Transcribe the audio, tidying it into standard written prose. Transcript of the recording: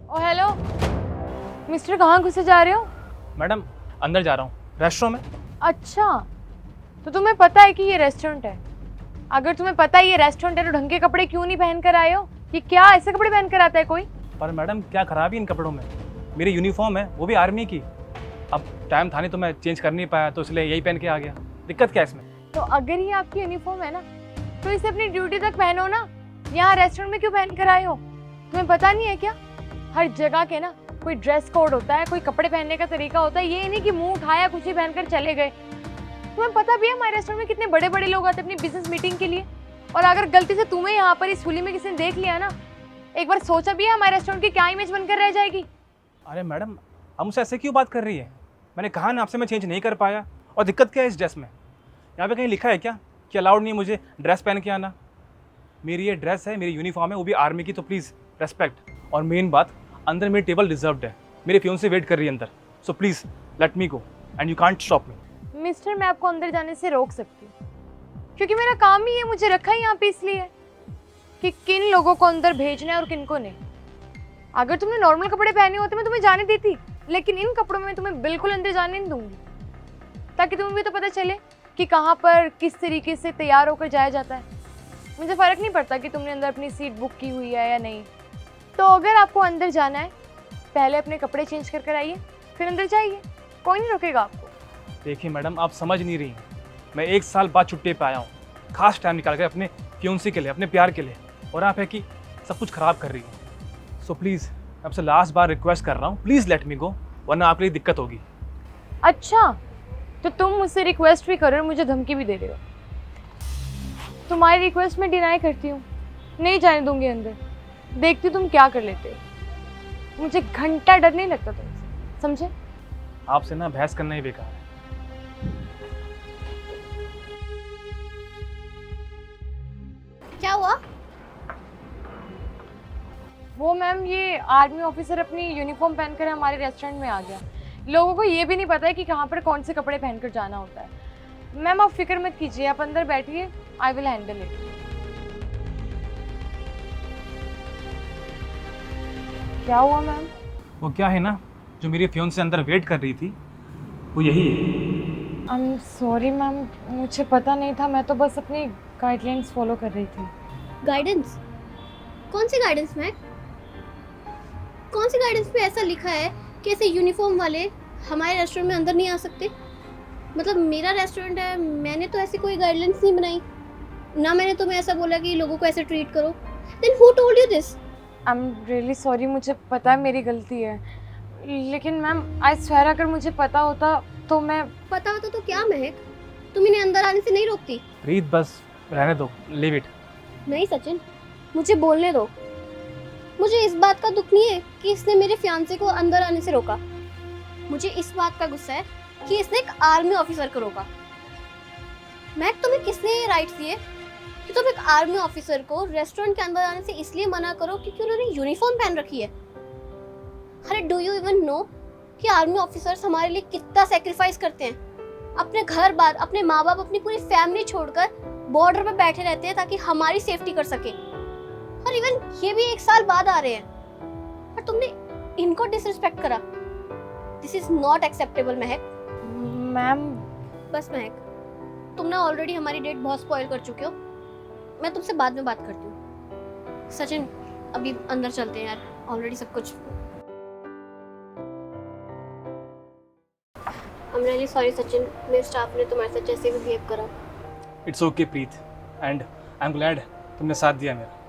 ओ hello mister, कहाँ घुसे जा रहे हो? मैडम अंदर जा रहा हूँ, रेस्टोरेंट में। अच्छा, तो तुम्हें पता है कि ये रेस्टोरेंट है? अगर तुम्हें पता है ये रेस्टोरेंट है तो ढंग के कपड़े क्यों नहीं पहन कर आए हो? ये क्या ऐसे कपड़े पहन कर आता है कोई? पर मैडम क्या खराबी इन कपड़ों में? मेरी यूनिफॉर्म है, वो भी आर्मी की। अब टाइम था नहीं तो मैं चेंज कर नहीं पाया, तो इसलिए यही पहन के आ गया। दिक्कत क्या है इसमें? तो अगर ये आपकी यूनिफॉर्म है ना तो इसे अपनी ड्यूटी तक पहनो ना। यहाँ रेस्टोरेंट में क्यों पहन कर आए हो? तुम्हें पता नहीं है क्या? हर जगह के ना कोई ड्रेस कोड होता है, कोई कपड़े पहनने का तरीका होता है। ये नहीं कि मुंह उठाया कुछ ही पहनकर चले गए। तुम्हें पता भी है हमारे रेस्टोरेंट में कितने बड़े बड़े लोग आते हैं अपनी बिजनेस मीटिंग के लिए। और अगर गलती से तुम्हें यहाँ पर इस हुली में किसी ने देख लिया ना, एक बार सोचा भी है हमारे रेस्टोरेंट की क्या इमेज बनकर रह जाएगी? अरे मैडम, हम मुझसे ऐसे क्यों बात कर रही है? मैंने कहा ना आपसे मैं चेंज नहीं कर पाया। और दिक्कत क्या है इस ड्रेस में? यहाँ पे कहीं लिखा है क्या कि अलाउड नहीं है मुझे ड्रेस पहन के आना? मेरी ये ड्रेस है, मेरी यूनिफॉर्म है, वो भी आर्मी की, तो प्लीज़ रेस्पेक्ट। और मेन बात, अंदर मेरी टेबल रिजर्व्ड है, मेरे फियोंसे वेट कर रही है अंदर। So please let me go and you can't stop me. Mister, मैं आपको अंदर जाने से रोक सकती हूँ क्योंकि मेरा काम ही है, मुझे रखा ही यहाँ पे इसलिए कि किन लोगों को अंदर भेजना है और किन को नहीं। अगर तुमने नॉर्मल कपड़े पहने होते मैं तुम्हें जाने देती, लेकिन इन कपड़ों में मैं तुम्हें बिल्कुल अंदर जाने नहीं दूंगी, ताकि तुम्हें भी तो पता चले कि कहाँ पर किस तरीके से तैयार होकर जाया जाता है। मुझे फ़र्क नहीं पड़ता कि तुमने अंदर अपनी सीट बुक की हुई है या नहीं। तो अगर आपको अंदर जाना है, पहले अपने कपड़े चेंज कर कर आइए, फिर अंदर जाइए, कोई नहीं रोकेगा आपको। देखिए मैडम, आप समझ नहीं रही हैं। मैं 1 साल बाद छुट्टी पे आया हूँ, खास टाइम निकाल कर अपने फियोंसी के लिए, अपने प्यार के लिए, और आप है कि सब कुछ ख़राब कर रही हैं। सो प्लीज़ आपसे लास्ट बार रिक्वेस्ट कर रहा हूँ, प्लीज़ लेट मी गो, वरना आपके लिए दिक्कत होगी। अच्छा, तो तुम मुझसे रिक्वेस्ट भी करो और मुझे धमकी भी दे रहे हो। तुम्हारी रिक्वेस्ट मैं डिनाई करती हूँ, नहीं जाने दूंगी अंदर। देखती तुम क्या कर लेते हो। मुझे घंटा डर नहीं लगता तुमसे, समझे? आपसे ना बहस करना ही बेकार है। क्या हुआ? वो मैम, ये आर्मी ऑफिसर अपनी यूनिफॉर्म पहनकर हमारे रेस्टोरेंट में आ गया। लोगों को ये भी नहीं पता है कि कहाँ पर कौन से कपड़े पहनकर जाना होता है। मैम आप फिक्र मत कीजिए, आप अंदर बैठिए, आई विल हैंडल इट। क्या हुआ मैम? वो क्या है ना, जो मेरी फियोंसे अंदर वेट कर रही थी, वो यही है। आई एम सॉरी मैम, मुझे पता नहीं था, मैं तो बस अपनी गाइडलाइंस फॉलो कर रही थी। गाइडेंस? कौन सी गाइडेंस मैक? कौन सी गाइडेंस पे ऐसा लिखा है कि ऐसे यूनिफॉर्म वाले हमारे रेस्टोरेंट में अंदर नहीं आ सकते? मतलब मेरा रेस्टोरेंट है, मैंने तो ऐसी कोई गाइडलाइंस नहीं बनाई ना। मैंने तुम्हें ऐसा बोला कि लोगों को ऐसे ट्रीट करो। Then who told you this? I am really sorry, मुझे पता है मेरी गलती है, लेकिन मैम आई स्वेयर अगर मुझे पता होता तो मैं... पता होता तो क्या महक, तुम इन्हें अंदर आने से नहीं रोकती? प्रीत बस रहने दो, लीव इट। नहीं सचिन, मुझे बोलने दो। मुझे इस बात का दुख नहीं है कि इसने मेरे फियांसे को अंदर आने से रोका। मुझे इस बात का गुस्सा है कि इसने एक आर्मी ऑफिसर को रोका। महक, तुम्हें किसने ये राइट दिए कि तुम एक आर्मी ऑफिसर को रेस्टोरेंट के अंदर आने से इसलिए मना करो क्योंकि उन्होंने यूनिफॉर्म पहन रखी है? अरे डू यू इवन नो कि आर्मी ऑफिसर्स हमारे लिए कितना सेक्रीफाइस करते हैं? अपने घर बार, अपने माँ बाप, अपनी पूरी फैमिली छोड़कर बॉर्डर पे बैठे रहते हैं ताकि हमारी सेफ्टी कर सके। और इवन ये भी 1 साल बाद आ रहे हैं और तुमने इनको डिसरिस्पेक्ट करा। This is not acceptable Mahak. Ma'am बस महक, तुम ना ऑलरेडी हमारी डेट बहुत स्पॉइल कर चुके हो। मैं तुमसे बाद में बात करती हूँ। सचिन, अभी अंदर चलते हैं यार, ऑलरेडी सब कुछ। आई एम रियली सॉरी सचिन, मेरे स्टाफ ने तुम्हारे साथ जैसे भी बिहेव करा। It's okay Preet, and I am glad तुमने साथ दिया मेरा।